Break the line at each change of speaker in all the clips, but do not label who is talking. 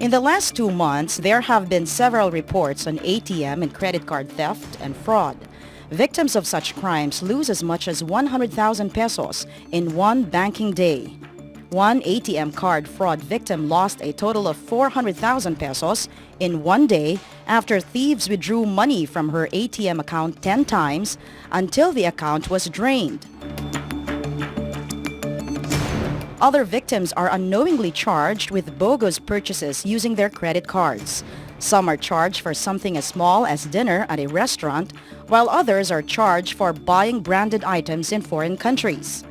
In the last 2 months, there have been several reports on ATM and credit card theft and fraud. Victims of such crimes lose as much as 100,000 pesos in one banking day. One ATM card fraud victim lost a total of 400,000 pesos in one day after thieves withdrew money from her ATM account 10 times until the account was drained. Other victims are unknowingly charged with bogus purchases using their credit cards. Some are charged for something as small as dinner at a restaurant, while others are charged for buying branded items in foreign countries.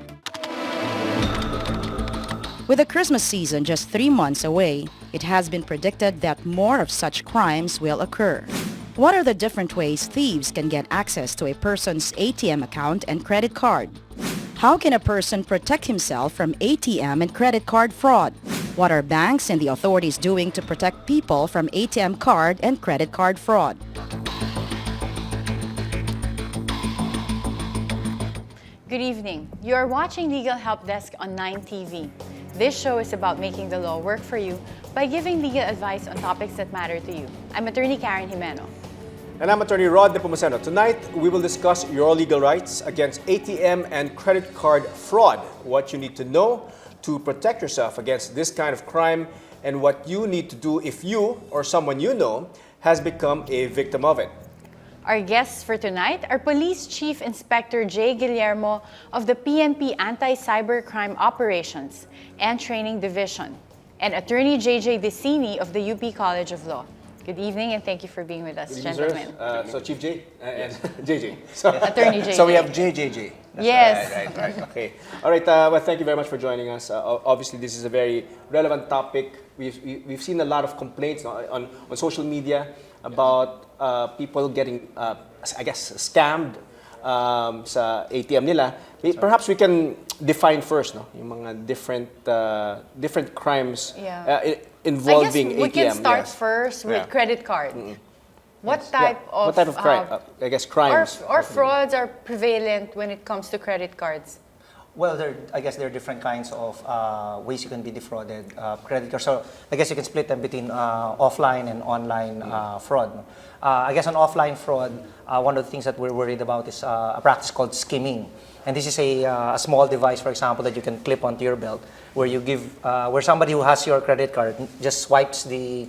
With the Christmas season just 3 months away, it has been predicted that more of such crimes will occur. What are the different ways thieves can get access to a person's ATM account and credit card? How can a person protect himself from ATM and credit card fraud? What are banks and the authorities doing to protect people from ATM card and credit card fraud?
Good evening. You are watching Legal Help Desk on 9 TV. This show is about making the law work for you by giving legal advice on topics that matter to you. I'm Attorney Karen Jimeno.
And I'm Attorney Rod Nepomuceno. Tonight, we will discuss your legal rights against ATM and credit card fraud, what you need to know to protect yourself against this kind of crime, and what you need to do if you or someone you know has become a victim of it.
Our guests for tonight are Police Chief Inspector J. Guillermo of the PNP Anti-Cybercrime Operations and Training Division, and Attorney J.J. Decini of the UP College of Law. Good evening and thank you for being with us,
Good evening,
gentlemen.
So Chief J and JJ. So,
Attorney JJ.
So we have JJJ.
Yes.
Right. Okay. All right. Well, thank you very much for joining us. Obviously, this is a very relevant topic. We've seen a lot of complaints on social media about people getting, I guess, scammed sa ATM nila. Perhaps we can define first, no, yung mga different crimes involving ATM.
I guess we can start first with credit card. What type of
crime? I guess crimes
or frauds are prevalent when it comes to credit cards?
Well, I guess there are different kinds of ways you can be defrauded. Credit cards. So I guess you can split them between offline and online fraud. I guess on offline fraud, one of the things that we're worried about is a practice called skimming. And this is a small device, for example, that you can clip onto your belt, where you give, where somebody who has your credit card just swipes the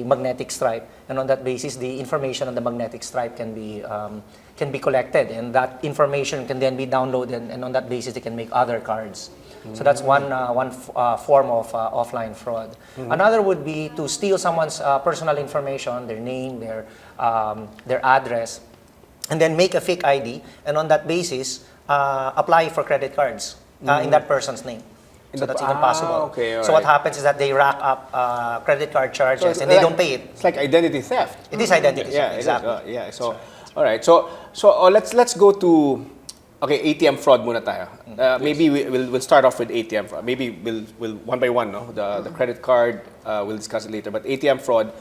magnetic stripe, and on that basis, the information on the magnetic stripe can be collected, and that information can then be downloaded, and on that basis, they can make other cards. So that's one form of offline fraud. Another would be to steal someone's personal information, their name, their address, and then make a fake ID, and on that basis, apply for credit cards in that person's name. So that's even possible.
Okay,
so what happens is that they rack up credit card charges and they don't pay it.
It's like identity theft.
It is identity theft,
exactly. So, all right. So let's go to ATM fraud muna tayo. Maybe we'll start off with ATM fraud. Maybe we'll one by one, no? The credit card, we'll discuss it later. But ATM fraud,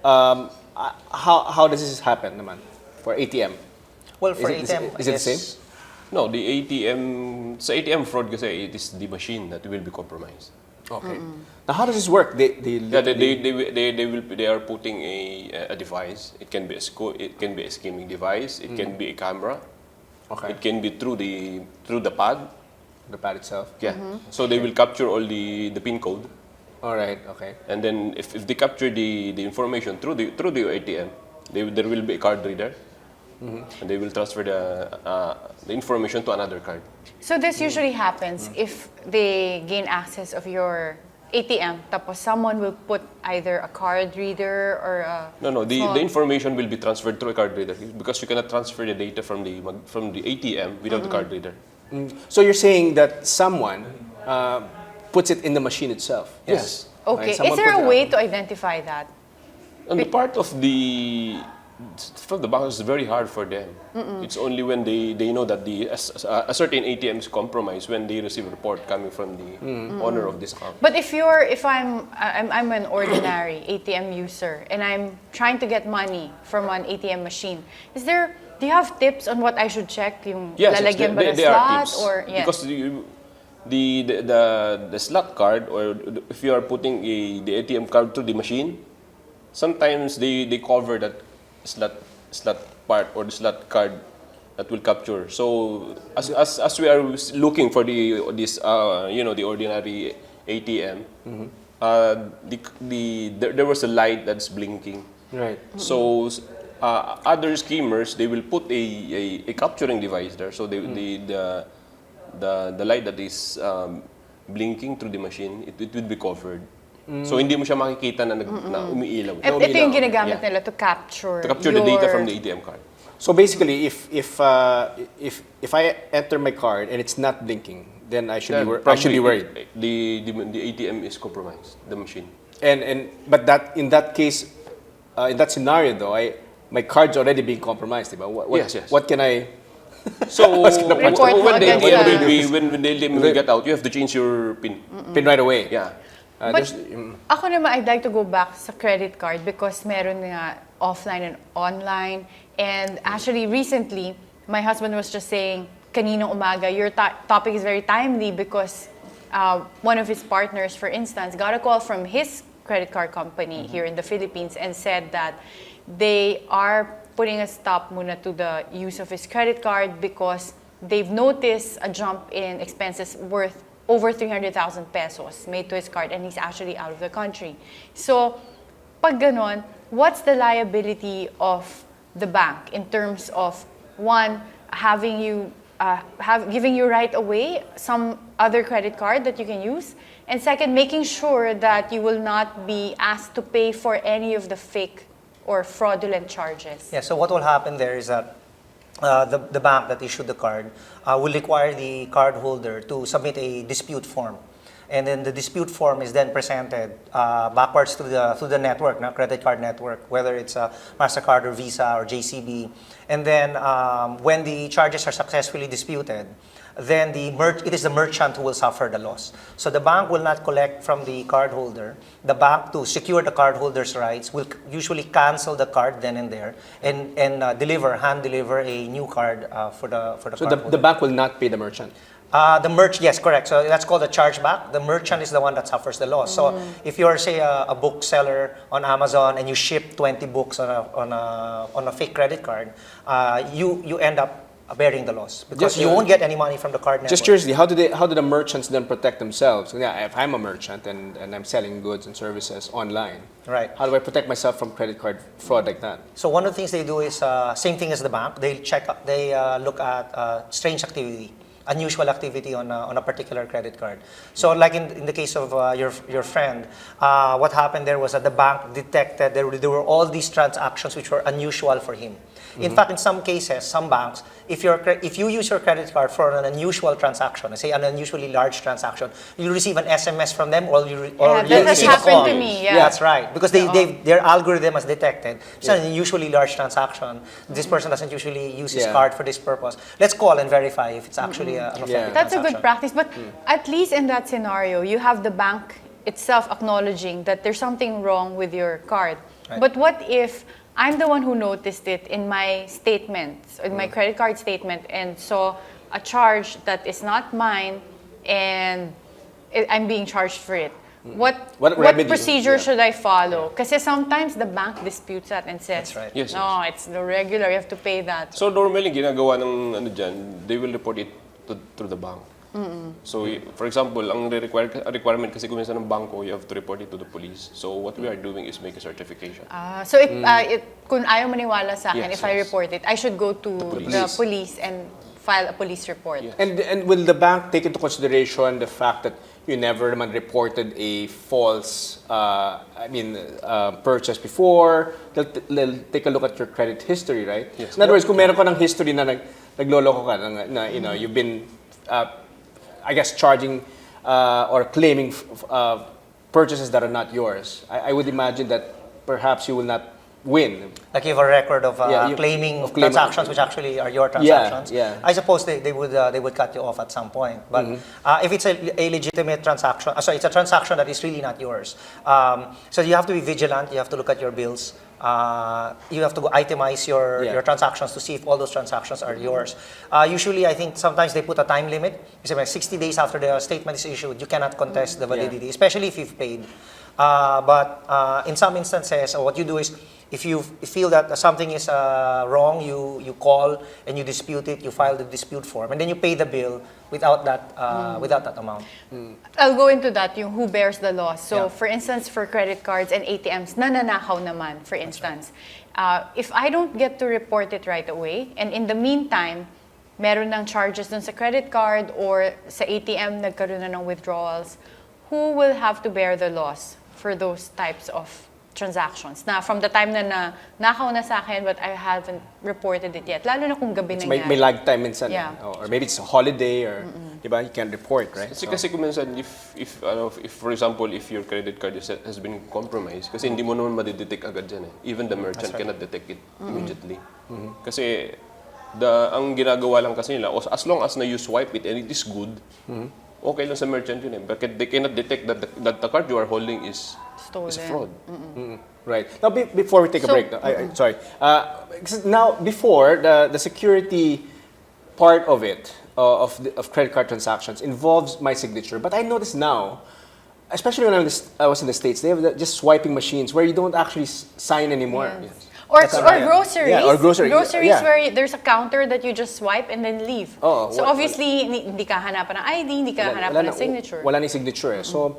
how does this happen naman for ATM?
Well, for ATM,
is it the same?
No, the ATM, sa ATM fraud kasi, it is the machine that will be compromised.
Okay. Now, how does this work? They
are putting a device. It can be a skimming device. It can be a camera.
Okay.
It can be through the pad.
The pad itself.
Yeah. So they will capture all the PIN code.
All right. Okay.
And then if they capture the information through the ATM, there will be a card reader. And they will transfer the information to another card.
So this usually happens if they gain access of your ATM, tapos someone will put either a card reader or a
the information will be transferred through a card reader because you cannot transfer the data from the ATM without the card reader.
So you're saying that someone puts it in the machine itself?
Yes.
Okay. Is there a way to identify that?
On the part of from the bank, it's very hard for them. It's only when they know that a certain ATM is compromised when they receive a report coming from the owner of this account.
But if I'm an ordinary ATM user and I'm trying to get money from an ATM machine, do you have tips on what I should check? Yung
Yes,
lalagyan ba ng
there are
slot
tips.
or yes.
Because the slot card, or if you are putting the ATM card through the machine, sometimes they cover that slot part or the slot card that will capture. So as we are looking for the ordinary ATM, there was a light that's blinking.
Right.
So other schemers, they will put a capturing device there. So the light that is blinking through the machine, it would be covered. So hindi mo siya makikita na umiilaw.
Ito yung ginagamit
Yeah.
nila to capture
The data from the ATM card.
So basically, if I enter my card and it's not blinking, then I should be worried.
The ATM is compromised, the machine.
But in that case, in that scenario though, my card's already being compromised, diba?
Yes.
What can I?
So
Report mo
when they
agad siya.
will get out, you have to change your PIN.
Pin right away.
Yeah.
But ako naman, I'd like to go back sa credit card because meron nga offline and online. And actually, recently, my husband was just saying, kaninang umaga, your topic is very timely because one of his partners, for instance, got a call from his credit card company here in the Philippines and said that they are putting a stop muna to the use of his credit card because they've noticed a jump in expenses worth over 300,000 pesos made to his card, and he's actually out of the country. So, pag ganon, what's the liability of the bank in terms of, one, having you giving you right away some other credit card that you can use, and second, making sure that you will not be asked to pay for any of the fake or fraudulent charges?
Yeah, so what will happen there is that the bank that issued the card will require the cardholder to submit a dispute form. And then the dispute form is then presented backwards to the network, credit card network, whether it's MasterCard or Visa or JCB. And then when the charges are successfully disputed, then it is the merchant who will suffer the loss. So the bank will not collect from the cardholder. The bank, to secure the cardholder's rights, will usually cancel the card then and there and hand deliver a new card for the
So
cardholder.
the bank will not pay the merchant.
Yes, correct. So that's called a chargeback. The merchant is the one that suffers the loss. So if you're, say, a bookseller on Amazon and you ship 20 books on a fake credit card, you end up bearing the loss because you won't get any money from the card network.
Just curiously, how do the merchants then protect themselves? Yeah, if I'm a merchant and I'm selling goods and services online,
Right.
how do I protect myself from credit card fraud like that?
So one of the things they do is same thing as the bank. They look at strange activity, unusual activity on a particular credit card. So like in the case of your friend, what happened there was that the bank detected there were all these transactions which were unusual for him. In fact, in some cases, some banks, if you use your credit card for an unusual transaction, say an unusually large transaction, you receive an SMS from them or you
that has
receive a
happened
call.
to me, yeah.
That's right, because their algorithm has detected it's an unusually large transaction. This person doesn't usually use his
Yeah.
card for this purpose. Let's call and verify if it's actually an authentic
Yeah.
That's a
transaction.
good practice, but at least in that scenario, you have the bank itself acknowledging that there's something wrong with your card.
Right.
But what if I'm the one who noticed it in my statements, in my credit card statement, and saw a charge that is not mine, and I'm being charged for it? What
remedy?
procedure
Yeah.
should I follow? Because sometimes the bank disputes that and says,
That's right.
Yes,
no, it's the regular, you have to pay that.
So normally ginagawa ng dyan, they will report it to the bank. So for example, ang requirement kasi kung minsan ng bangko, you have to report it to the police. So what we are doing is make a certification.
So kung ayaw maniwala sa akin,
Yes,
if I
yes.
report it, I should go to the police and file a police report.
Yes.
And will the bank take into consideration the fact that you never naman reported a false purchase before? They'll take a look at your credit history, right?
Yes.
In other words, kung meron ka ng history na nagloloko ka, na you've been, I guess, charging or claiming purchases that are not yours, I would imagine that perhaps you will not win.
Like you have a record of
claiming
transactions which actually are your transactions.
Yeah.
I suppose they would cut you off at some point. But if it's a legitimate transaction, sorry, it's a transaction that is really not yours. So you have to be vigilant. You have to look at your bills. You have to itemize your transactions to see if all those transactions are yours. Usually, I think sometimes they put a time limit. You say, like 60 days after the statement is issued, you cannot contest the validity, especially if you've paid. But in some instances, what you do is, if you feel that something is wrong, you call and you dispute it, you file the dispute form, and then you pay the bill without that amount.
I'll go into that, yung who bears the loss. So,
Yeah.
for instance, for credit cards and ATMs, nananakaw naman, for instance. If I don't get to report it right away, and in the meantime, meron ng charges dun sa credit card or sa ATM, nagkaroon na ng withdrawals, who will have to bear the loss for those types of transactions? Na from the time na nakaw na sa akin but I haven't reported it yet. Lalo na kung gabi nangyari.
May lag time minsan.
Yeah.
Or maybe it's a holiday or diba, you can't report, right?
Kasi kung minsan, if for example, if your credit card has been compromised, kasi hindi mo naman madidetect agad dyan eh. Even the merchant cannot detect it immediately. Kasi ang ginagawa lang kasi nila, as long as na you swipe it and it is good, okay lang sa merchant yun eh. But they cannot detect that the card you are holding is fraud.
Right. Now, before we take a break, sorry. Now, before, the security part of it, of credit card transactions, involves my signature. But I notice now, especially when I was in the States, they have just swiping machines where you don't actually sign anymore.
Yes. Or groceries.
Yeah, or groceries.
Groceries where there's a counter that you just swipe and then leave. So obviously, hindi ka hanapan ng ID, hindi ka hanapan ng signature.
Wala ni signature eh. So,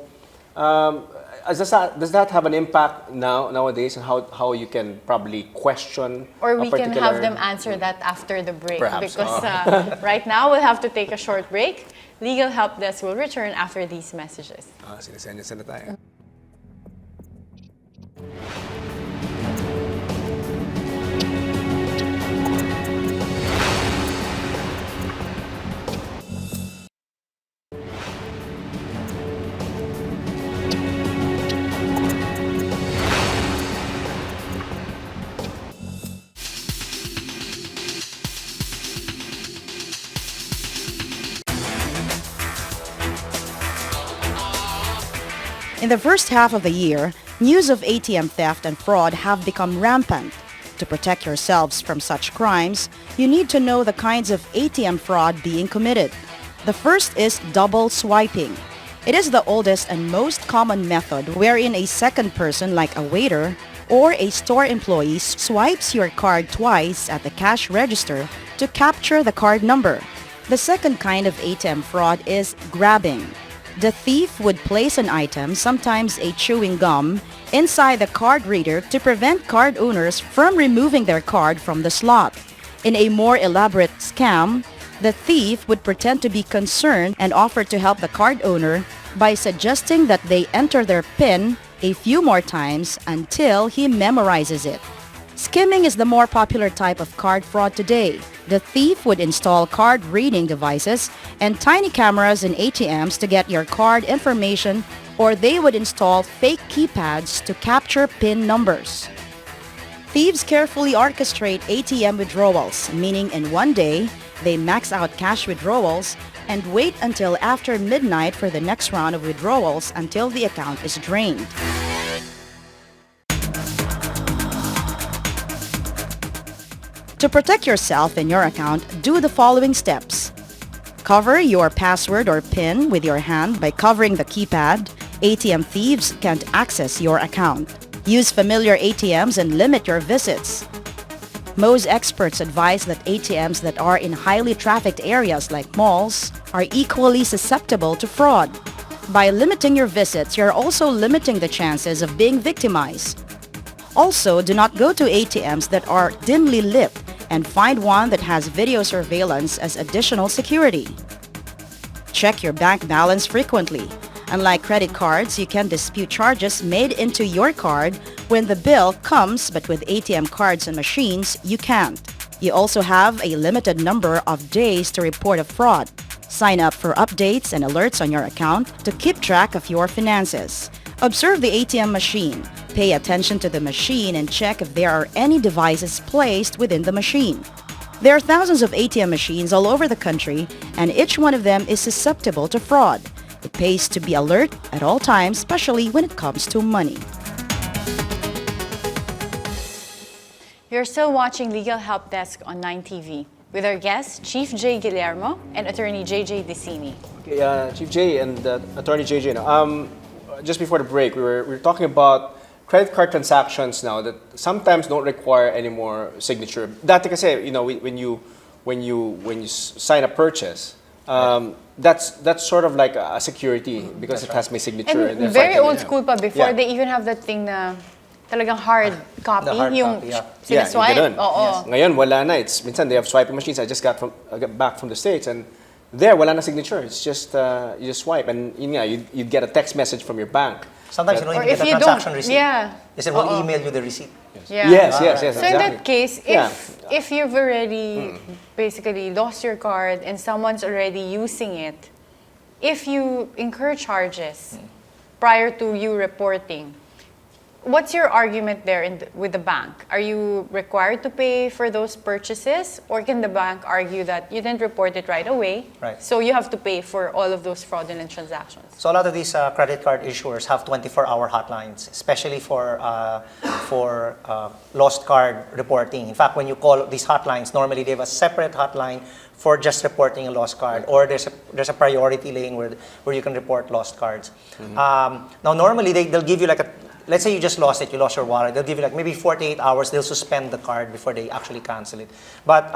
does that have an impact nowadays on how you can probably question
or we can have them answer that after the break?
Perhaps.
Because right now we'll have to take a short break. Legal Help Desk will return after these messages.
Sinisend na tayo.
In the first half of the year, news of ATM theft and fraud have become rampant. To protect yourselves from such crimes, you need to know the kinds of ATM fraud being committed. The first is double swiping. It is the oldest and most common method wherein a second person like a waiter or a store employee swipes your card twice at the cash register to capture the card number. The second kind of ATM fraud is grabbing. The thief would place an item, sometimes a chewing gum, inside the card reader to prevent card owners from removing their card from the slot. In a more elaborate scam, the thief would pretend to be concerned and offer to help the card owner by suggesting that they enter their PIN a few more times until he memorizes it. Skimming is the more popular type of card fraud today. The thief would install card reading devices and tiny cameras in ATMs to get your card information, or they would install fake keypads to capture PIN numbers. Thieves carefully orchestrate ATM withdrawals, meaning in one day, they max out cash withdrawals and wait until after midnight for the next round of withdrawals until the account is drained. To protect yourself and your account, do the following steps. Cover your password or PIN with your hand by covering the keypad. ATM thieves can't access your account. Use familiar ATMs and limit your visits. Most experts advise that ATMs that are in highly trafficked areas like malls are equally susceptible to fraud. By limiting your visits, you're also limiting the chances of being victimized. Also, do not go to ATMs that are dimly lit and find one that has video surveillance as additional security. Check your bank balance frequently. Unlike credit cards, you can dispute charges made into your card when the bill comes, but with ATM cards and machines, you can't. You also have a limited number of days to report a fraud. Sign up for updates and alerts on your account to keep track of your finances. Observe the ATM machine. Pay attention to the machine and check if there are any devices placed within the machine. There are thousands of ATM machines all over the country, and each one of them is susceptible to fraud. It pays to be alert at all times, especially when it comes to money.
You're still watching Legal Help Desk on 9TV with our guests, Chief J. Guillermo and Attorney JJ Dicini.
Okay, Chief J and Attorney JJ. Just before the break, we were talking about credit card transactions now that sometimes don't require any more signature. Dati kasi, when you sign a purchase, that's sort of like a security because it has my signature.
And very old school pa before they even have that thing na talagang hard copy,
The hard
yung
copy, yeah.
sinaswipe.
Yung ganun.
Oo.
Yes. Ngayon, wala na. Minsan they have swiping machines. I just got back from the States and there, wala na signature. It's just, you just swipe and you'd get a text message from your bank.
Sometimes you don't
Or
even
if
get a
you
transaction
don't,
receipt.
yeah.
They said, we'll email you the receipt.
Yeah.
Yes,
So
exactly.
in that case, if you've already basically lost your card and someone's already using it, if you incur charges prior to you reporting, what's your argument there with the bank? Are you required to pay for those purchases, or can the bank argue that you didn't report it right away,
Right.
so you have to pay for all of those fraudulent transactions?
So a lot of these credit card issuers have 24-hour hotlines, especially for lost card reporting. In fact, when you call these hotlines, normally they have a separate hotline for just reporting a lost card, or there's a priority lane where you can report lost cards. Now, normally they'll give you like let's say you just lost it, you lost your wallet, they'll give you like maybe 48 hours, they'll suspend the card before they actually cancel it. But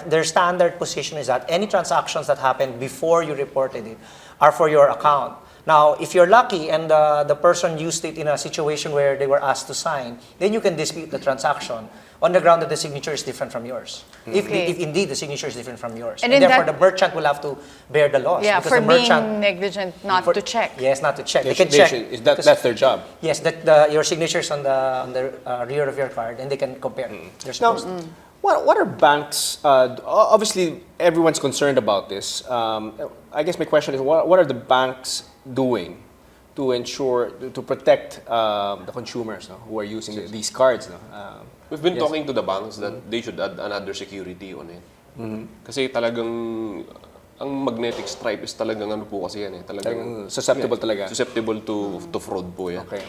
their standard position is that any transactions that happened before you reported it are for your account. Now, if you're lucky and the person used it in a situation where they were asked to sign, then you can dispute the transaction on the ground that the signature is different from yours.
Okay.
If indeed the signature is different from yours.
And
And
in
therefore,
that-
the merchant will have to bear the loss.
Yeah,
because
for
the merchant,
being negligent not to check.
Yes, not to check.
They
They can
should-
check.
they should-
because-
that's their job.
Yes, that your signature's on the rear of your card, and they can compare. They're
Now,
supposed to.
what are banks? Obviously, everyone's concerned about this. I guess my question is, what are the banks doing to ensure to protect the consumers who are using these cards?
We've been
Yes.
talking to the banks that they should add another security on it. Kasi talagang ang magnetic stripe is talagang ano po kasi yan eh.
Talagang susceptible talaga.
Susceptible to fraud po yan.
Okay.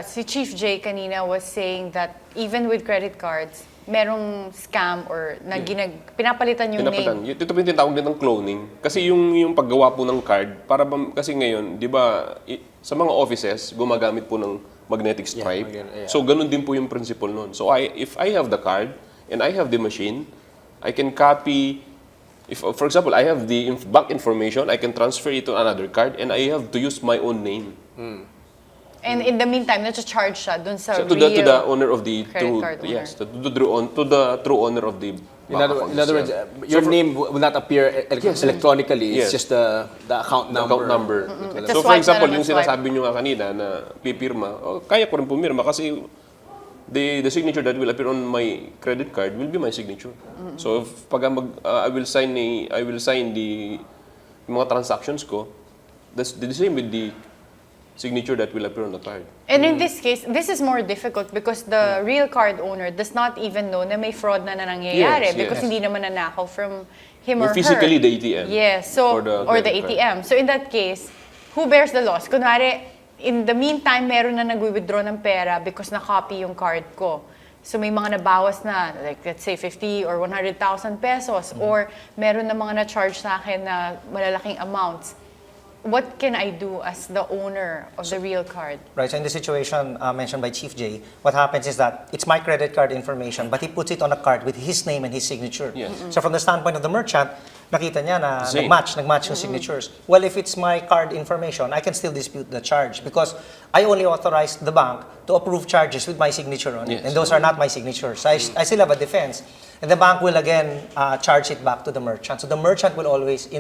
Si Chief J kanina was saying that even with credit cards, merong scam or pinapalitan yung name.
Ito po yung tinatawag din ng cloning. Kasi yung paggawa po ng card, kasi ngayon, di ba, sa mga offices, gumagamit po ng magnetic stripe.
Yeah.
So, ganun din po yung principle nun. So, if I have the card and I have the machine, I can copy, for example, I have the bank information, I can transfer it to another card and I have to use my own name.
And in the meantime, na-charge siya dun sa
So,
real
to the owner of the
credit card owner.
yes, to the true owner of the
In
bank
other words,
account.
your name will not appear electronically. It's
Yes.
just the account
The
number.
account number.
Just
So
swipe
for
na
example,
lang
yung
ng swipe.
sinasabi nyo nga kanina na pipirma, kaya ko rin pumirma kasi the signature that will appear on my credit card will be my signature. So if pag I will sign the mga transactions ko, that's the same with the signature that will appear on the card.
And in this case, this is more difficult because the real card owner does not even know na may fraud na nangyayari
Yes,
because
yes.
hindi naman nanakaw from him or her.
Physically, the ATM.
Yes, so,
Or the credit
ATM. So in that case, who bears the loss? Kunwari, in the meantime, meron na nag-withdraw ng pera because na-copy yung card ko. So may mga nabawas na, like let's say 50 or 100,000 pesos, or meron na mga na-charge sa akin na malalaking amounts. What can I do as the owner of the real card?
Right, so in the situation mentioned by Chief J, what happens is that it's my credit card information, but he puts it on a card with his name and his signature.
Yes.
So from the standpoint of the merchant, nakita niya na
Same.
nagmatch yung signatures. Well, if it's my card information, I can still dispute the charge because I only authorized the bank to approve charges with my signature on it.
Yes.
And those are not my signatures. So I still have a defense. And the bank will again charge it back to the merchant. So the merchant will always,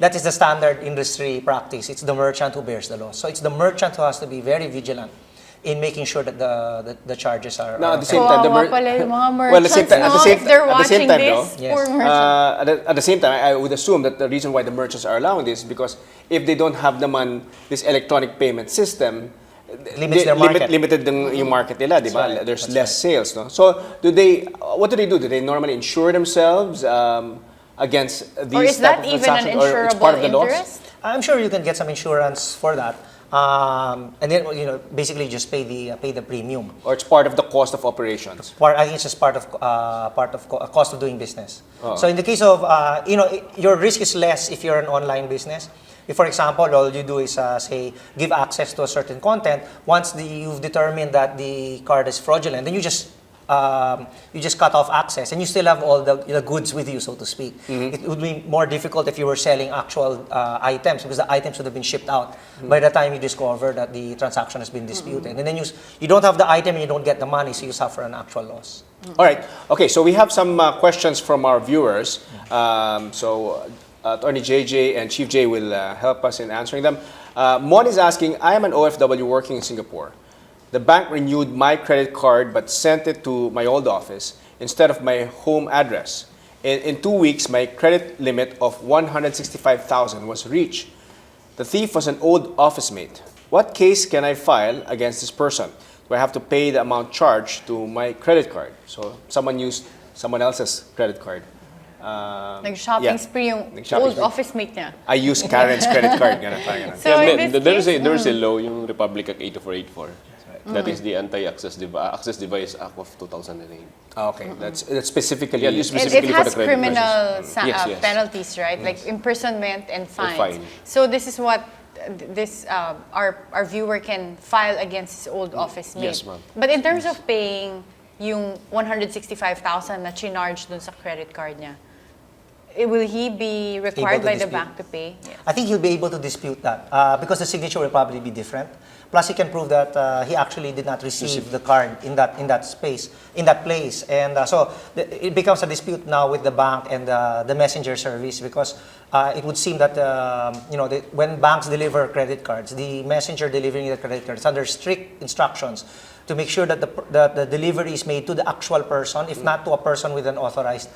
that is the standard industry practice. It's the merchant who bears the loss. So it's the merchant who has to be very vigilant in making sure that the charges are.
Now, at the
are
same time, the
Kawawa pala yung mga merchants,
well, at the same time,
if they're
at the same
watching
time,
this,
though,
Yes.
poor merchants.
at the same time, I would assume that the reason why the merchants are allowing this is because if they don't have this electronic payment system,
Limits their market.
limited yung market nila, di ba?
right.
There's
That's
less sales, no? So, what do they do? Do they normally insure themselves against these
Or is
type
that
of
even an
transactions, or it's part of the
insurable
laws?
interest?
I'm sure you can get some insurance for that, and then basically just pay the premium.
Or it's part of the cost of operations?
I think it's just part of cost of doing business.
Oh.
So in the case of your risk is less if you're an online business. If, for example, all you do is say give access to a certain content. Once you've determined that the card is fraudulent, then you just cut off access, and you still have all the goods with you, so to speak. It would be more difficult if you were selling actual items, because the items would have been shipped out by the time you discover that the transaction has been disputed. And then you don't have the item and you don't get the money, so you suffer an actual loss.
All right. Okay, so we have some questions from our viewers. Attorney JJ and Chief J will help us in answering them. Mon is asking, I am an OFW working in Singapore. The bank renewed my credit card but sent it to my old office instead of my home address. In 2 weeks, my credit limit of 165,000 was reached. The thief was an old office mate. What case can I file against this person? Do I have to pay the amount charged to my credit card? So someone used someone else's credit card.
Nag-shopping spree yung
Nag-shopping
old
spree.
office mate niya.
I used Karen's credit card. Ganun, parang ganun.
So in this
There is
case,
a law, yung Republic Act 8484. That is the Anti-Access Access Device Act of 2008.
Okay, that's specifically.
Yeah, this
it
specifically for
has
the credit
criminal
crisis. Yes.
penalties, right? Like imprisonment and fines.
fine.
So this is what our viewer can file against his old office mate.
Yes, ma'am.
But in terms of paying yung 165,000 na chinarge dun sa credit card niya, will he be required
Able to
by the
dispute.
bank to pay? Yes.
I think he'll be able to dispute that because the signature will probably be different. Plus, he can prove that he actually did not receive the card in that space, in that place, and it becomes a dispute now with the bank and the messenger service, because it would seem that when banks deliver credit cards, the messenger delivering the credit cards under strict instructions to make sure that the delivery is made to the actual person, if not to a person with an authorized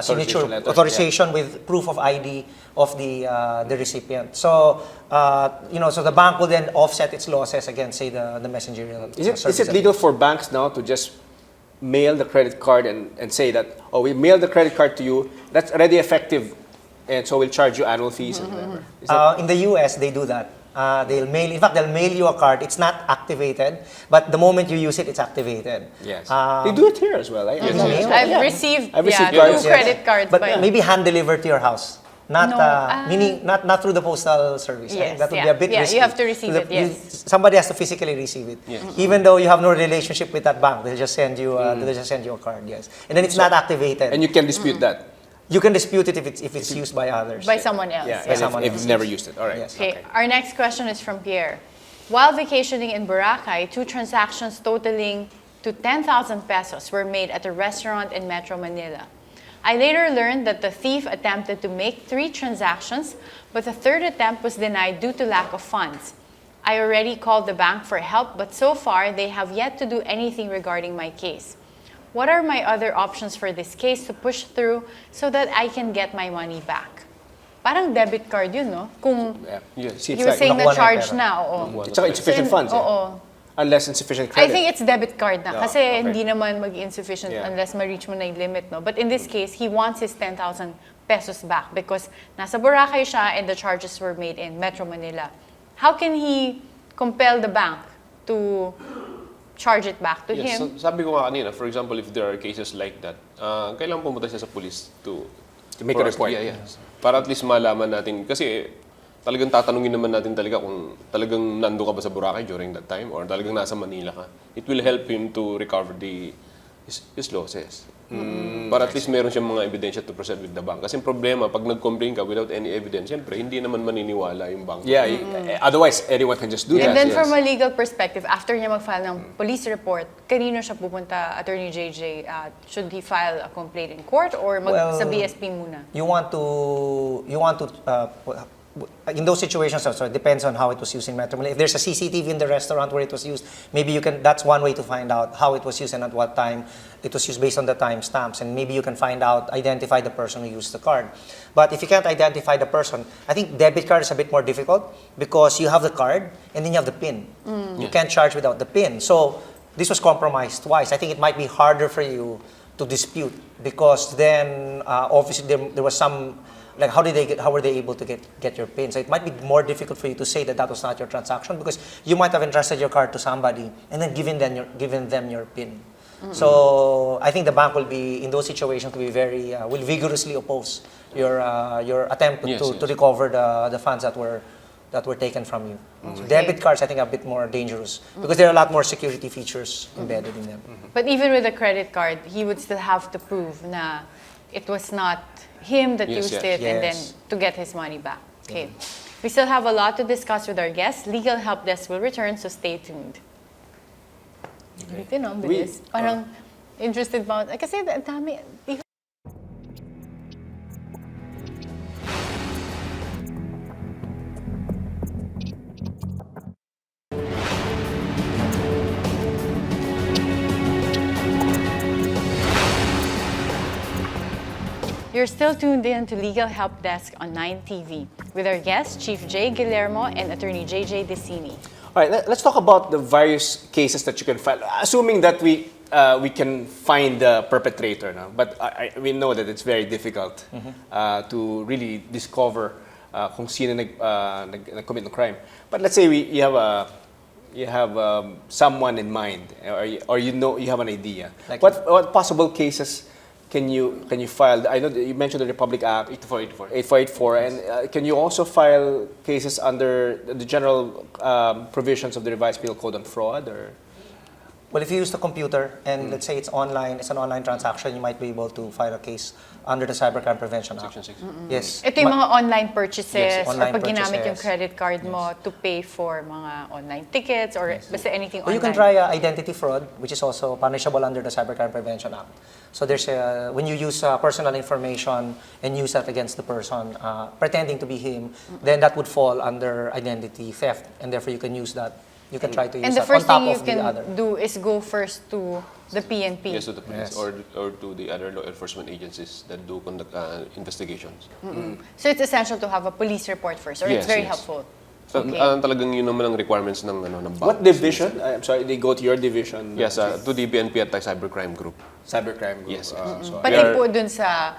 signature
letter,
authorization with proof of ID of the recipient. So so the bank will then offset its losses against, say, the messenger.
Is it legal for banks now to just mail the credit card and say that, oh, we mailed the credit card to you, that's already effective, and so we'll charge you annual fees and whatever? Is that,
In the US, they do that. They'll mail you a card. It's not activated, but the moment you use it, it's activated.
yes. They do it here as well.
Yes.
I've received,
I've received
two
cards,
credit cards.
But
by
maybe hand delivered to your house. Not
No,
meaning not through the postal service. I
Yes,
think that would be
yeah.
a bit
Yeah,
risky.
you have to receive it, yes.
Somebody has to physically receive it, even though you have no relationship with that bank. They'll just send you a card. Yes, and then it's not activated.
and you can dispute that.
You can dispute it if it's used by others.
by someone else.
Yeah,
Yeah.
and if you've never used it. All right.
Yes.
Okay, our next question is from Pierre. While vacationing in Boracay, 2 transactions totaling to 10,000 pesos were made at a restaurant in Metro Manila. I later learned that the thief attempted to make 3 transactions, but the third attempt was denied due to lack of funds. I already called the bank for help, but so far they have yet to do anything regarding my case. What are my other options for this case to push through so that I can get my money back? Parang debit card yun, no? Kung
Yeah.
Yes.
See,
he
it's
was
like,
saying na
nakuha na yung
charge
pera.
na, oo.
it's like insufficient funds. eh?
Oo.
Unless insufficient
I
credit.
think it's debit card na.
Yeah,
Kasi
okay.
hindi naman mag-insufficient
Yeah.
unless ma-reach mo na yung limit, no? But in this case, he wants his 10,000 pesos back because nasa Boracay siya and the charges were made in Metro Manila. How can he compel the bank to charge it back to
Yes,
him?
sabi ko nga kanina, for example, if there are cases like that, kailangan pumunta siya sa police to
make
for
a
us-
report.
Yeah, yeah. Para at least malaman natin. Kasi talagang tatanungin naman natin talaga kung talagang nando ka ba sa Boracay during that time or talagang nasa Manila ka. It will help him to recover his losses. Para at least meron siyang mga ebidensya to proceed with the bank. Kasi yung problema, pag nag-complain ka without any evidence, siyempre, hindi naman maniniwala yung bank.
Yeah, otherwise anyone can just do that.
And then
yes.
from a legal perspective, after niya mag-file ng police report, kanino siya pupunta, Attorney JJ? Should he file a complaint in court or sa BSP muna?
You want to in those situations, so it depends on how it was used in Metro Manila. If there's a CCTV in the restaurant where it was used, maybe you can. That's one way to find out how it was used and at what time it was used based on the timestamps, and maybe you can identify the person who used the card. But if you can't identify the person, I think debit card is a bit more difficult because you have the card and then you have the PIN. You can't charge without the PIN. So this was compromised twice. I think it might be harder for you to dispute because then obviously there was some. Like how were they able to get your PIN? So it might be more difficult for you to say that was not your transaction because you might have entrusted your card to somebody and then given them your PIN. So I think the bank will be in those situations will vigorously oppose your attempt to recover the funds that were taken from you. So debit cards I think are a bit more dangerous because there are a lot more security features embedded in them.
But even with a credit card, he would still have to prove na it was not him that used it and then to get his money back. Okay. We still have a lot to discuss with our guests. Legal Help Desk will return, so stay tuned. Bilis, no? Bilis. Parang interested ba? Kasi ang dami. You're still tuned in to Legal Help Desk on 9 TV with our guests, Chief J. Guillermo and Attorney JJ Decini.
All right, let's talk about the various cases that you can file, assuming that we can find the perpetrator now. But we know that it's very difficult to really discover kung sino nag-commit ng crime. But let's say you have someone in mind, or you have an idea. Like what possible cases can you file? I know that you mentioned the Republic Act 8484, and can you also file cases under the general provisions of the Revised Penal Code on fraud? Or
well, if you use the computer and let's say it's an online transaction, you might be able to file a case under the Cybercrime Prevention Act.
Section 6.
Yes.
Ito yung mga online purchases
online
or pag ginamit yung
purchases.
credit card mo to pay for mga online tickets or basta anything
Or
online.
you can try identity fraud, which is also punishable under the Cybercrime Prevention Act. So there's when you use personal information and use that against the person, pretending to be him, then that would fall under identity theft, and therefore you can use that. You can try to use
And the
that on
first
top
thing you
of the other.
can do is go first to the PNP.
Yes, to the police
Yes.
or to the other law enforcement agencies that do conduct investigations.
So it's essential to have a police report first, or it's
Yes,
very
yes.
helpful.
So,
Okay.
talagang yun naman ang requirements ng bank.
what division? I'm sorry, they go to your division.
Yes, to the PNP at Cybercrime Group.
Cybercrime group.
Yes,
So,
Pati
We are-
po dun sa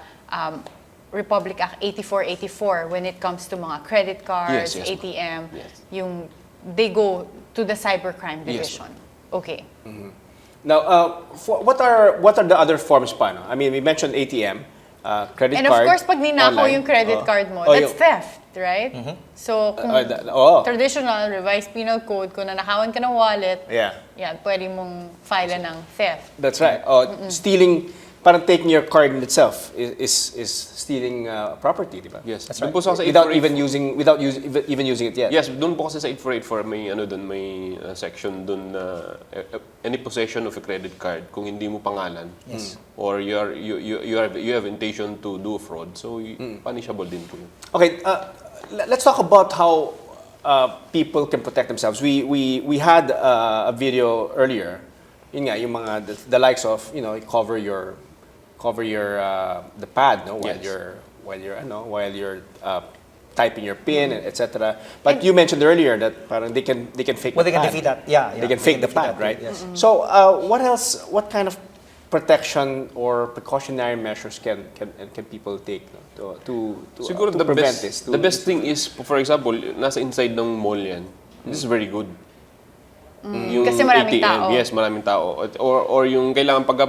Republic Act 8484 when it comes to mga credit cards,
Yes, yes,
ATM,
yes.
yung they go to the cybercrime
Yes,
division. Okay.
now, what are the other forms pa? No? I mean, we mentioned ATM, credit
And
card.
of course, pag ninakaw
online.
yung credit card mo, that's theft, right? So, kung traditional revised penal code, kung nanakawan ka ng wallet,
Yeah.
yan, pwede mong file ng theft.
That's right. Stealing, parang taking your card in itself is stealing property, di ba?
Yes.
That's
Doon
right.
po sa
Without
8484
even using it yet.
Yes, doon po kasi sa 8484 may section doon na any possession of a credit card kung hindi mo pangalan or you have intention to do fraud, so punishable din po yun.
Okay, let's talk about how people can protect themselves. We had a video earlier. Yun nga, yung mga the likes of, you cover your the pad, no, while
Yes.
while you're typing your PIN, etc. But you mentioned earlier that parang they can fake
Well,
the
they can
pad.
defeat that. Yeah,
They can fake the
defeat
pad,
that,
right?
yes.
So, what else? What kind of protection or precautionary measures can people take, no, to
Siguro
to
the
prevent
best,
this?
the best thing is, for example, nasa inside ng mall yan, this is very good. Yung
Kasi maraming
ATM,
tao.
yes, maraming tao. Or yung kailangan pag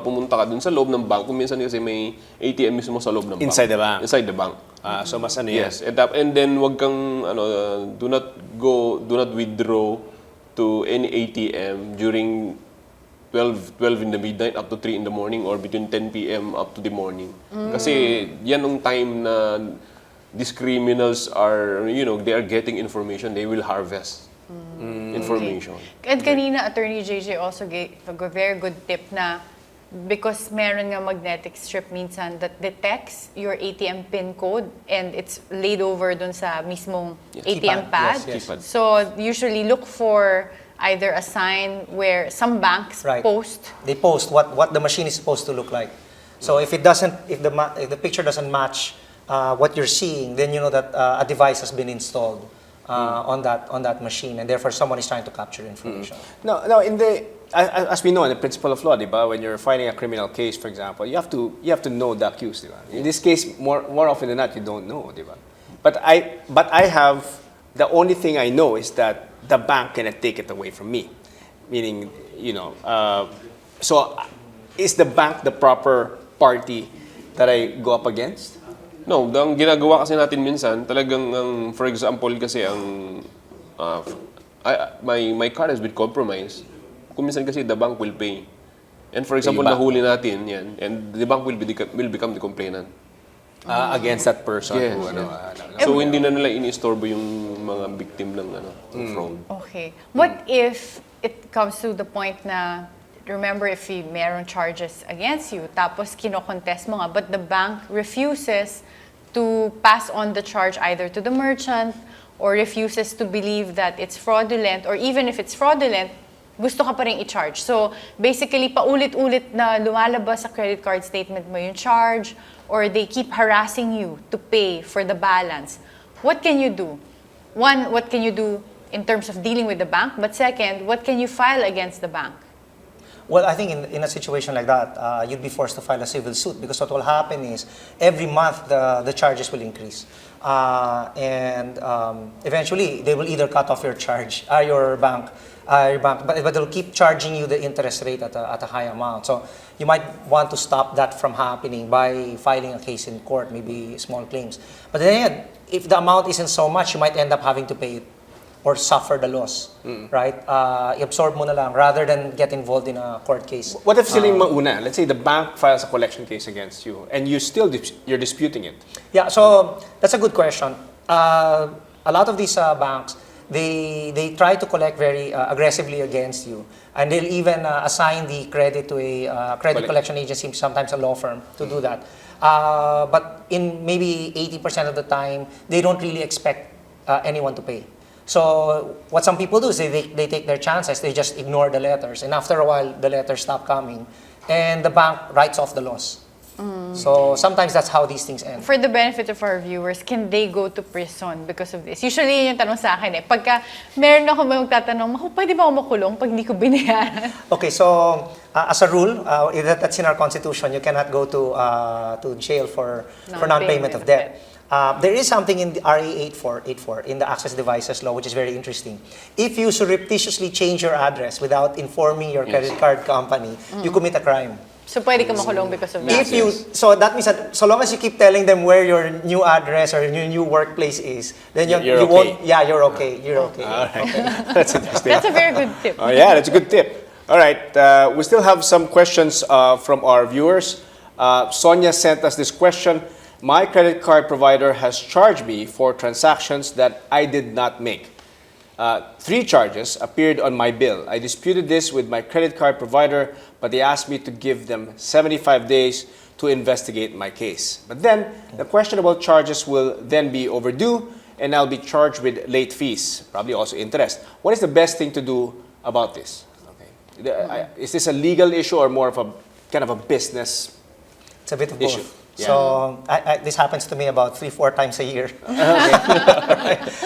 pumunta ka dun sa loob ng bank, kung minsan kasi may ATM mismo sa loob ng bank.
Inside the bank.
Inside the bank.
So mas ano yan?
Yes, and then wag kang do not withdraw to any ATM during 12 in the midnight up to 3 in the morning or between 10 p.m. up to the morning. Kasi yan ang time na these criminals are, they are getting information, they will harvest information.
And kanina, Attorney JJ also gave a very good tip na because meron nga magnetic strip minsan that detects your ATM PIN code and it's laid over dun sa mismong ATM
Keypad.
pad.
Yes,
keypad.
So usually look for either a sign where some banks
Right.
post.
They post what the machine is supposed to look like. So if the picture doesn't match what you're seeing, then you know that a device has been installed on that machine, and therefore someone is trying to capture information.
No, as we know in the principle of law, diba, when you're filing a criminal case, for example, you have to know the accused, diba? In this case, more often than not, you don't know, diba? But I have, the only thing I know is that the bank cannot take it away from me, meaning, so is the bank the proper party that I go up against?
No, ang ginagawa kasi natin minsan, talagang, for example, kasi my card has been compromised. Kung minsan kasi the bank will pay. And for example,
Iba.
nahuli natin yan, and the bank will become the complainant.
Against that person.
Yes,
Who,
So hindi na nila ini-istorbo yung mga victim ng fraud.
Okay. What if it comes to the point na, remember if meron charges against you, tapos kino-contest mo nga, but the bank refuses to pass on the charge either to the merchant or refuses to believe that it's fraudulent, or even if it's fraudulent, gusto ka pa rin i-charge. So basically, paulit-ulit na lumalabas sa credit card statement mo yung charge, or they keep harassing you to pay for the balance. What can you do? One, what can you do in terms of dealing with the bank? But second, what can you file against the bank?
Well, I think in a situation like that, you'd be forced to file a civil suit, because what will happen is every month the charges will increase. And eventually they will either cut off your charge, your bank, but they'll keep charging you the interest rate at a high amount. So you might want to stop that from happening by filing a case in court, maybe small claims. But then again, if the amount isn't so much, you might end up having to pay it or suffer the loss, right? I-absorb mo na lang rather than get involved in a court case.
What if sila yung mauna? Let's say the bank files a collection case against you and you're disputing it.
Yeah, so that's a good question. A lot of these banks, they try to collect very aggressively against you, and they'll even assign the credit to a credit collection agency, sometimes a law firm, to do that. But in maybe 80% of the time, they don't really expect anyone to pay. So what some people do is they take their chances, they just ignore the letters, and after a while, the letters stop coming, and the bank writes off the loss. So sometimes that's how these things end.
For the benefit of our viewers, can they go to prison because of this? Usually, yun yung tanong sa akin eh. Pagka meron ako magtatanong, pwede ba ako makulong pag hindi ko binayaran?
Okay, so as a rule, that's in our constitution, you cannot go to jail for non-payment of debt. There is something in the RA 8484 in the access devices law, which is very interesting. If you surreptitiously change your address without informing your credit card company, you commit a crime.
So, pwede ka makulong because of that?
So that means that so long as you keep telling them where your new address or your new workplace is, then
You're
you
okay.
won't. Yeah, you're okay. You're okay.
All right. That's interesting.
That's a very good tip.
Oh, yeah, that's a good tip. All right, we still have some questions from our viewers. Sonia sent us this question. My credit card provider has charged me for transactions that I did not make. 3 charges appeared on my bill. I disputed this with my credit card provider, but they asked me to give them 75 days to investigate my case. But then, the questionable charges will then be overdue, and I'll be charged with late fees, probably also interest. What is the best thing to do about this? Okay. Is this a legal issue or more of a kind of a business
It's a bit of
issue?
both. So this happens to me about 3-4 times a year.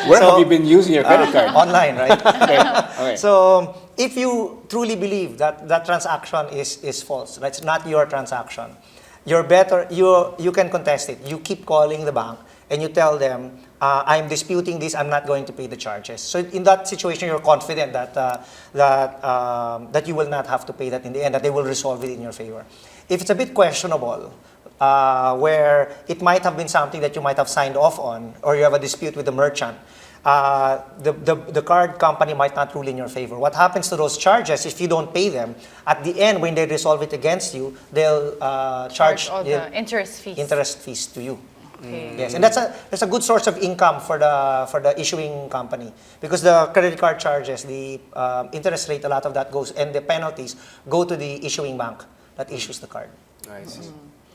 Where have you been using your credit card?
Online, right?
Okay.
So if you truly believe that that transaction is false, right? It's not your transaction, you're better, you can contest it. You keep calling the bank and you tell them, I'm disputing this, I'm not going to pay the charges. So in that situation, you're confident that you will not have to pay that in the end, that they will resolve it in your favor. If it's a bit questionable, where it might have been something that you might have signed off on, or you have a dispute with the merchant, the card company might not rule in your favor. What happens to those charges if you don't pay them? At the end, when they resolve it against you, they'll charge
all the interest fees.
to you.
Okay.
Yes, and that's a good source of income for the issuing company, because the credit card charges, the interest rate, a lot of that goes, and the penalties go to the issuing bank. that issues the card.
I see.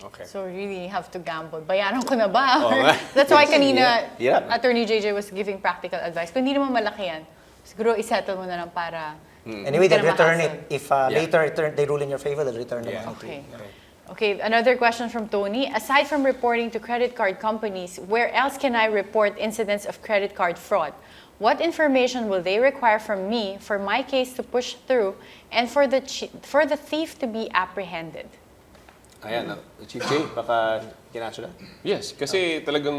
Okay.
So really you have to gamble. Bayaran ko na ba?
Oo
Or-
nga.
That's why kanina
Yeah.
Attorney JJ was giving practical advice. Kung hindi naman malaki yan, siguro isettle mo na lang para...
Anyway,
Hindi
they'll
ka na
return
ma-hassle.
it. If later they rule in your favor, they'll return the
Yeah.
money to you.
Okay. Okay, another question from Tony. Aside from reporting to credit card companies, where else can I report incidents of credit card fraud? What information will they require from me for my case to push through and for the thief to be apprehended?
Ayan, Chief Jay, baka kinanswer na?
Yes, kasi talagang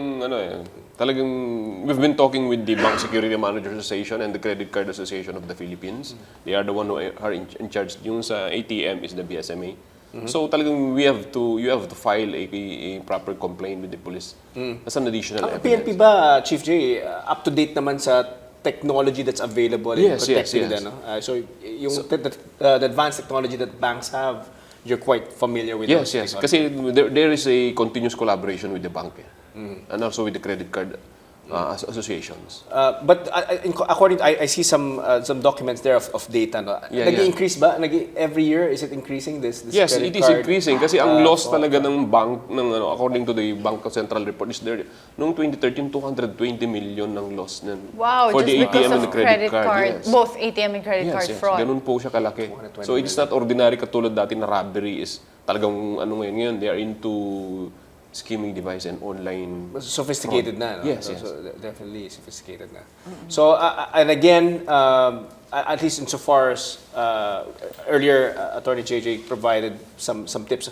we've been talking with the Bank Security Managers Association and the Credit Card Association of the Philippines. They are the one who are in charge. Yung sa ATM is the BSMA. So talagang you have to file a proper complaint with the police. As an additional
Ang
evidence.
PNP ba, Chief Jay, up to date naman sa technology that's available in
Yes,
protecting
yes.
them, no? So yung the advanced technology that banks have, you're quite familiar with
Yes,
those
yes.
technologies.
Kasi there is a continuous collaboration with the bank and also with the credit card associations.
But according to, I see some documents there of data. No?
Yeah,
Nag-increase ba? Every year, is it increasing this
Yes,
credit
it is
card?
increasing kasi ang loss talaga ng bank according to the Bank Central Report is there noong 2013 220 million ng loss
Wow,
for
just
the
because
ATM and
of
the credit card. Yes.
both ATM and credit card
Yes,
fraud.
ganun po siya kalaki.
220
So it's not ordinary katulad dati na robbery is talagang ngayon they are into skimming device and online.
Sophisticated na. No?
Yes,
so,
yes.
so definitely sophisticated na. So, and again, at least insofar as earlier, Attorney JJ provided some tips.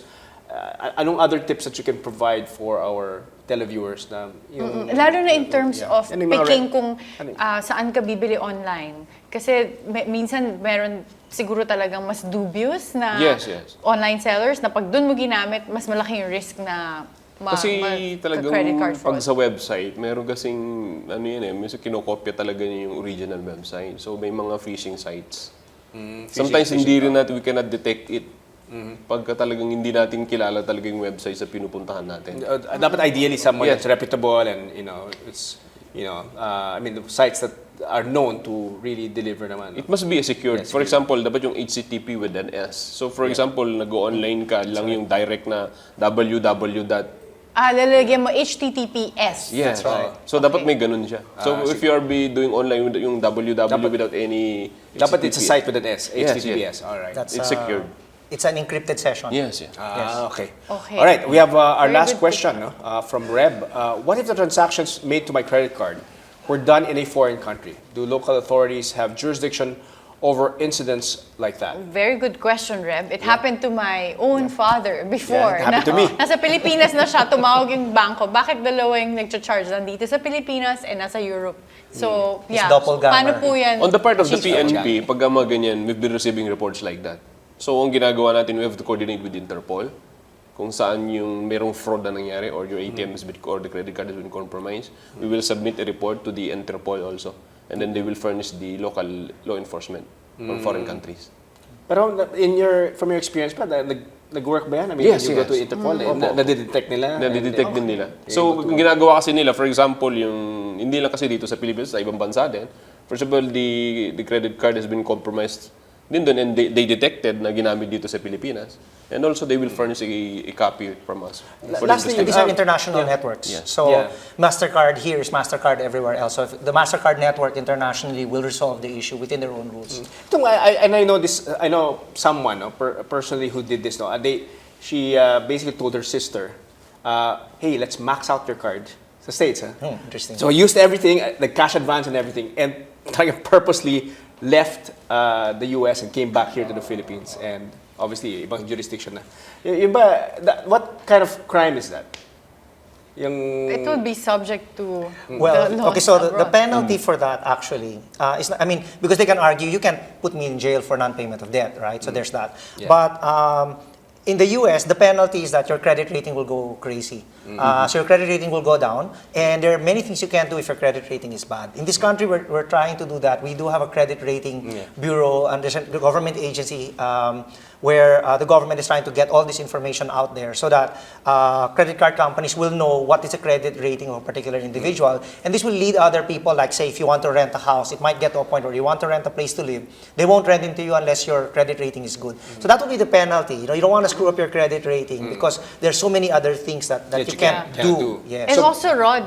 Anong other tips that you can provide for our televiewers na yung...
Lalo na in terms
Yeah.
of
Ano yung mga
picking
re-
kung
ano yun?
saan ka bibili online. Kasi minsan meron siguro talagang mas dubious na
Yes, yes.
online sellers na pag doon mo ginamit, mas malaki yung risk na
Kasi talagang
credit card fraud.
pag sa website, meron kasing minsan kinokopya talaga niya yung original website. So may mga phishing sites. Sometimes hindi rin we cannot detect it. Pagka talagang hindi natin kilala talaga yung website sa pinupuntahan natin.
Dapat ideally someone
Yes.
that's reputable and, it's, I mean, the sites that are known to really deliver naman. No?
It must be secured. For example, dapat yung HTTP with an S. So for example, nag-online ka lang yung direct na www.
Lalagyan mo HTTPS.
Yes.
right.
So dapat may ganun siya. So if you are doing online with yung www
Dapat-
without any
Dapat it's a
HTTP.
site with an S,
Yes,
HTTPS.
yes.
All right.
That's,
It's secured.
It's an encrypted session.
Yes, yes.
Okay.
Okay.
All right. We have our
Very
last
good
question no? From Reb. What if the transactions made to my credit card were done in a foreign country? Do local authorities have jurisdiction over incidents like that?
Very good question, Reb. It happened to my own father before.
Yeah, it happened to me.
Nasa Pilipinas na siya, tumawag yung bangko. Bakit dalawa yung nag-charge nandito sa Pilipinas and nasa Europe? So,
It's
yeah.
doppelganger.
Paano po yan?
On the part of the
Chief?
PNP, pag mga ganyan, we've been receiving reports like that. So, ang ginagawa natin, we have to coordinate with Interpol kung saan yung merong fraud na nangyari or your ATM has been, or the credit card has been compromised. We will submit a report to the Interpol also. And then they will furnish the local law enforcement from foreign countries.
Pero from your experience pa, nag-work ba yan? I mean,
Yes,
you go
yes.
to Interpol, nadidetect nila?
Nadidetect din nila. So, yung ginagawa kasi nila, for example, yung hindi lang kasi dito sa Pilipinas, sa ibang bansa din. For example, the credit card has been compromised din doon and they detected na ginamit dito sa Pilipinas. And also, they will furnish a copy from us. For them to
Lastly,
study.
These are international networks.
Yes.
So
Yeah.
MasterCard here is MasterCard everywhere else. So if the MasterCard network internationally will resolve the issue within their own rules.
Itong, I know this. I know someone personally who did this. No, she basically told her sister, "Hey, let's max out your card." Sa States, huh?
Interesting.
So used everything, the cash advance and everything, and purposely left the U.S. and came back here to the Philippines. And obviously, ibang jurisdiction na. Yung ba, what kind of crime is that? Yung
It would be subject to
Well,
the laws
okay, so the
abroad.
penalty for that actually is not, I mean, because they can argue you can put me in jail for non-payment of debt, right? So there's that.
Yeah.
But in the US, the penalty is that your credit rating will go crazy. So your credit rating will go down, and there are many things you can't do if your credit rating is bad. In this country, we're trying to do that. We do have a credit rating bureau, and there's a government agency where the government is trying to get all this information out there so that credit card companies will know what is the credit rating of a particular individual. And this will lead other people, like say if you want to rent a house, it might get to a point where you want to rent a place to live. They won't rent into you unless your credit rating is good. So that will be the penalty. You don't want to screw up your credit rating because there's so many other things that
That
you
you
can't
can't
do.
do.
Yeah.
And also, Rod,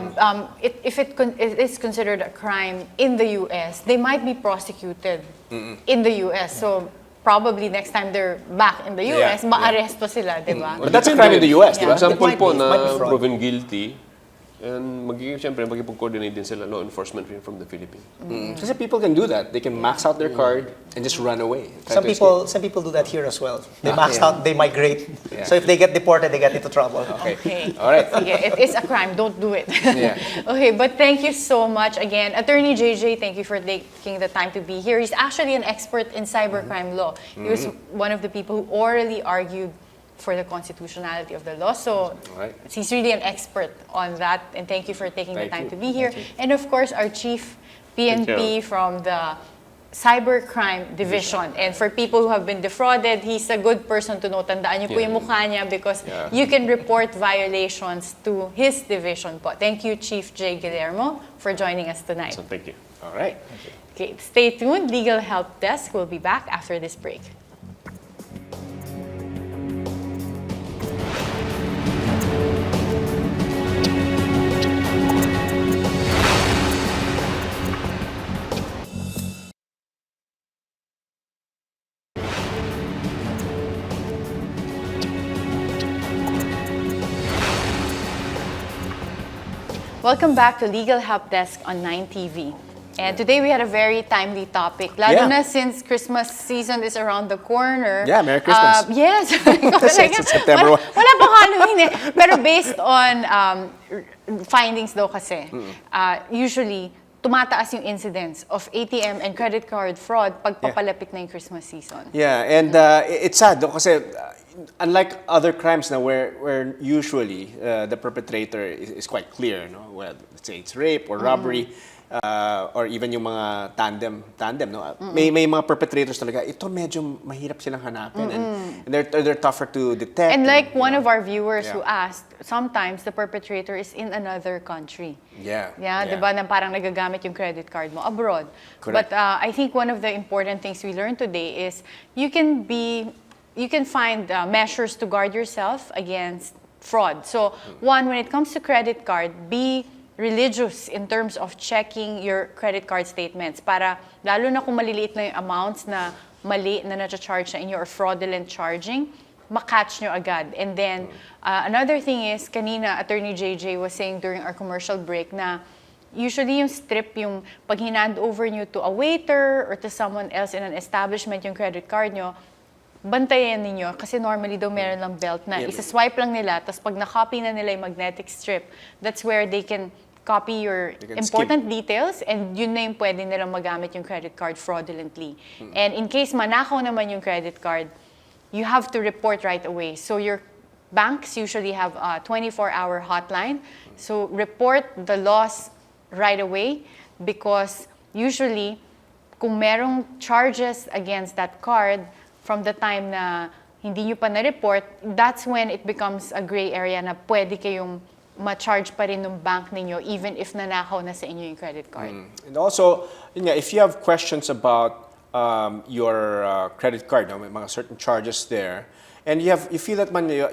if it is considered a crime in the U.S., they might be prosecuted in the U.S. So probably next time they're back in the U.S.,
Yeah,
maaresto sila, di ba?
But that's a crime in the US,
Yeah.
diba?
For example
It might
po
be- it might be
na
fraud.
proven guilty, and siyempre magkipag-coordinate din sila law enforcement rin from the Philippines.
Kasi people can do that. They can max out their card and just run away. Try
Some
to
some people do that here as well. They max
yeah.
out, they migrate.
Yeah.
So if they get deported, they get into trouble.
escape.
Okay.
All right.
Sige, it is a crime. Don't do it.
Yeah.
Okay, but thank you so much again. Attorney JJ, thank you for taking the time to be here. He's actually an expert in cybercrime law. He was one of the people who orally argued for the constitutionality of the law. So
Right.
he's really an expert on that. And thank you for taking the
Thank
time
you.
to be here. And of course, our chief
Thank
PNP
you.
from the Cybercrime Division. And for people who have been defrauded, he's a good person to know. Tandaan niyo po yung mukha niya because you can report violations to his division po. Thank you, Chief J. Guillermo, for joining us tonight.
So thank you.
All right.
Okay, stay tuned. Legal Help Desk will be back after this break. Welcome back to Legal Help Desk on 9TV. And today we had a very timely topic, lalo
Yeah.
na since Christmas season is around the corner.
Yeah, Merry Christmas.
Yes.
It's September.
Wala pang Halloween eh. Pero based on findings daw kasi, usually tumataas yung incidence of ATM and credit card fraud pag papalapit na yung Christmas season.
Yeah, and it's sad though, kasi unlike other crimes now where usually the perpetrator is quite clear, no? Well, let's say it's rape or robbery, or even yung mga tandem, no? May mga perpetrators talaga, ito medyo mahirap silang hanapin, and they're tougher to detect.
And like one
you
of
know.
our viewers
Yeah.
who asked, sometimes the perpetrator is in another country.
Yeah.
Yeah, di ba, na parang nagagamit yung credit card mo abroad.
Correct.
But I think one of the important things we learned today is you can find measures to guard yourself against fraud. So one, when it comes to credit card, be religious in terms of checking your credit card statements para lalo na kung maliliit na yung amounts na mali na na-charge sa inyo or fraudulent charging, makatch nyo agad. And then, another thing is, kanina, Attorney JJ was saying during our commercial break na usually yung strip, yung pag hinand over nyo to a waiter or to someone else in an establishment yung credit card nyo, bantayan ninyo kasi normally daw meron lang belt na isa-swipe lang nila tapos pag na-copy na nila yung magnetic strip, that's where they can copy your
They can
important details and yun na yung pwede nilang magamit yung credit card fraudulently. And in case manakaw naman yung credit card, you have to report right away. So your banks usually have a 24-hour hotline. So report the loss right away because usually kung merong charges against that card from the time na hindi nyo pa na-report, that's when it becomes a gray area na pwede kayong ma-charge pa rin ng bank ninyo even if nanakaw na sa inyo yung credit card.
And also, yun nga, if you have questions about your credit card, no, may mga certain charges there, and you feel that man you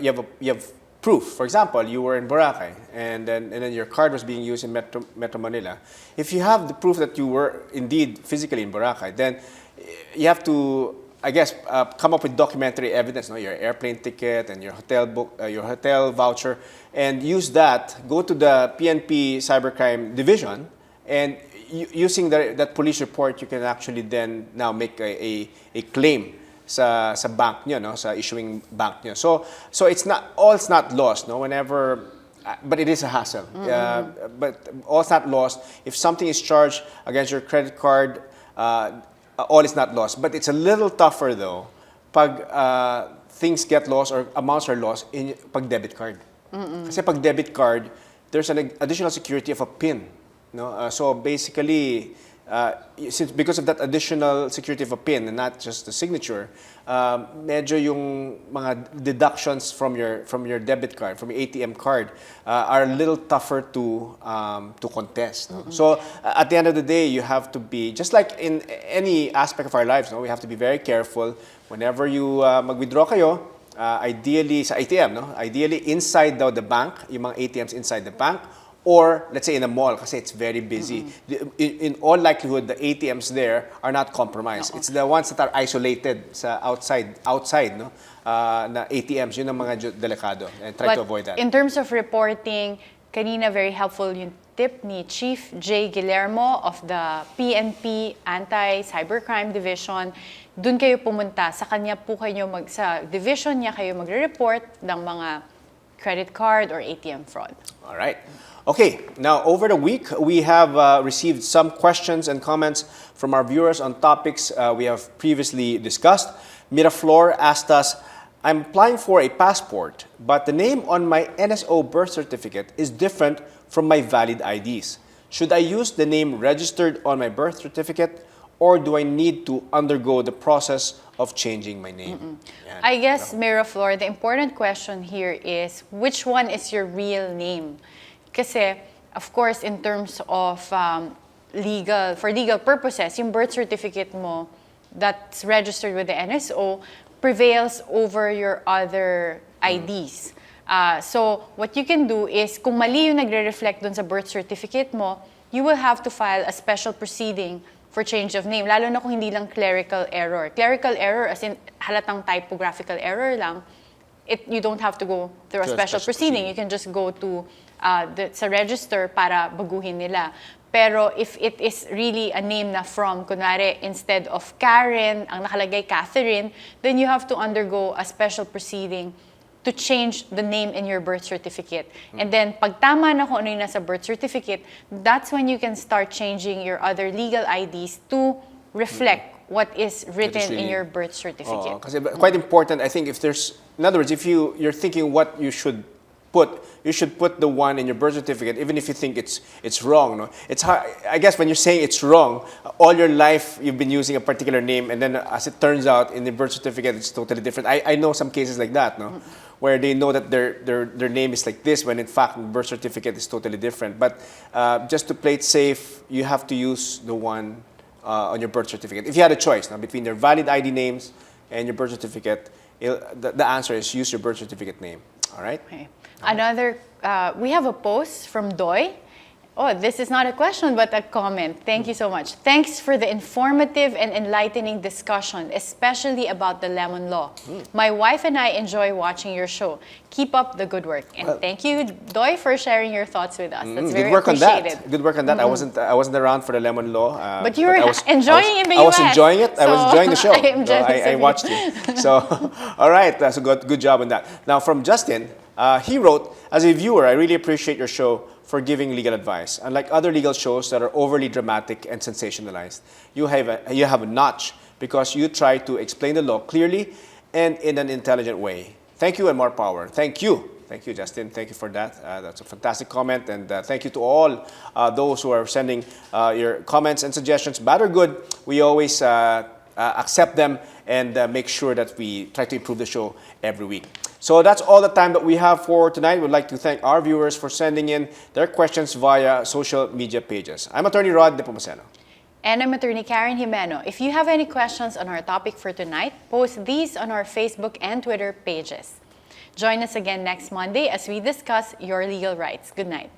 have proof. For example, you were in Boracay, and then your card was being used in Metro Manila. If you have the proof that you were indeed physically in Boracay, then you have to, I guess, come up with documentary evidence, no? Your airplane ticket and your hotel book, your hotel voucher, and use that. Go to the PNP Cybercrime Division, and using that police report, you can actually then now make a claim sa bank nyo, no? Sa issuing bank nyo. So it's not lost, no? Whenever, but it is a hassle. But all's not lost. If something is charged against your credit card, all is not lost. But it's a little tougher though pag things get lost or amounts are lost pag debit card. Kasi pag debit card, there's an additional security of a PIN. No? So basically, because of that additional security of a PIN and not just the signature, medyo yung mga deductions from your debit card, from your ATM card, are a little tougher to contest. No? So at the end of the day, you have to be, just like in any aspect of our lives, no? We have to be very careful. Whenever you mag-withdraw kayo, ideally sa ATM, no? Ideally inside daw the bank, yung mga ATMs inside the bank, or let's say in a mall kasi it's very busy. In all likelihood, the ATMs there are not compromised. It's the ones that are isolated sa outside, no? Na ATMs, yun ang mga delikado. And try to avoid that.
In terms of reporting, kanina very helpful yung tip ni Chief J. Guillermo of the PNP Anti-Cybercrime Division. Doon kayo pumunta. Sa kanya po kayo sa division niya kayo magre-report ng mga credit card or ATM fraud.
All right. Okay, now over the week, we have received some questions and comments from our viewers on topics we have previously discussed. Miraflor asked us, I'm applying for a passport, but the name on my NSO birth certificate is different from my valid IDs. Should I use the name registered on my birth certificate, or do I need to undergo the process of changing my name? Yan.
I guess, Miraflor, the important question here is, which one is your real name? Kasi, of course, in terms of for legal purposes, yung birth certificate mo that's registered with the NSO prevails over your other IDs. So, what you can do is, kung mali yung nagre-reflect dun sa birth certificate mo, you will have to file a special proceeding for change of name, lalo na kung hindi lang clerical error. Clerical error, as in halatang typographical error lang, you don't have to go through a special proceeding. You can just go to sa register para baguhin nila. Pero if it is really a name na from, kunwari, instead of Karen, ang nakalagay Catherine, then you have to undergo a special proceeding to change the name in your birth certificate. And then, pag tama na kung ano yung nasa birth certificate, that's when you can start changing your other legal IDs to reflect what is written in your birth certificate.
Kasi quite important, I think, in other words, if you're thinking what you should put the one in your birth certificate, even if you think it's wrong. No? It's hard, I guess when you're saying it's wrong, all your life you've been using a particular name, and then as it turns out in the birth certificate it's totally different. I know some cases like that, no, where they know that their name is like this when in fact the birth certificate is totally different. But just to play it safe, you have to use the one on your birth certificate. If you had a choice now between your valid ID names and your birth certificate, the answer is use your birth certificate name. All right.
Okay. Another, we have a post from Doy. Oh, this is not a question, but a comment. Thank you so much. Thanks for the informative and enlightening discussion, especially about the lemon law. My wife and I enjoy watching your show. Keep up the good work. And thank you, Doy, for sharing your thoughts with us. That's very appreciated.
Good work on that. I wasn't around for the lemon law.
But you were enjoying it in the US.
I was enjoying it. I was enjoying the show.
I
watched you. So, all right. So good job on that. Now, from Justin, he wrote, as a viewer, I really appreciate your show for giving legal advice. Unlike other legal shows that are overly dramatic and sensationalized, you have a notch because you try to explain the law clearly and in an intelligent way. Thank you and more power. Thank you. Thank you, Justin. Thank you for that. That's a fantastic comment. And thank you to all those who are sending your comments and suggestions, bad or good. We always accept them and make sure that we try to improve the show every week. So that's all the time that we have for tonight. We'd like to thank our viewers for sending in their questions via social media pages. I'm Attorney Rod Nepomuceno.
And I'm Attorney Karen Jimeno. If you have any questions on our topic for tonight, post these on our Facebook and Twitter pages. Join us again next Monday as we discuss your legal rights. Good night.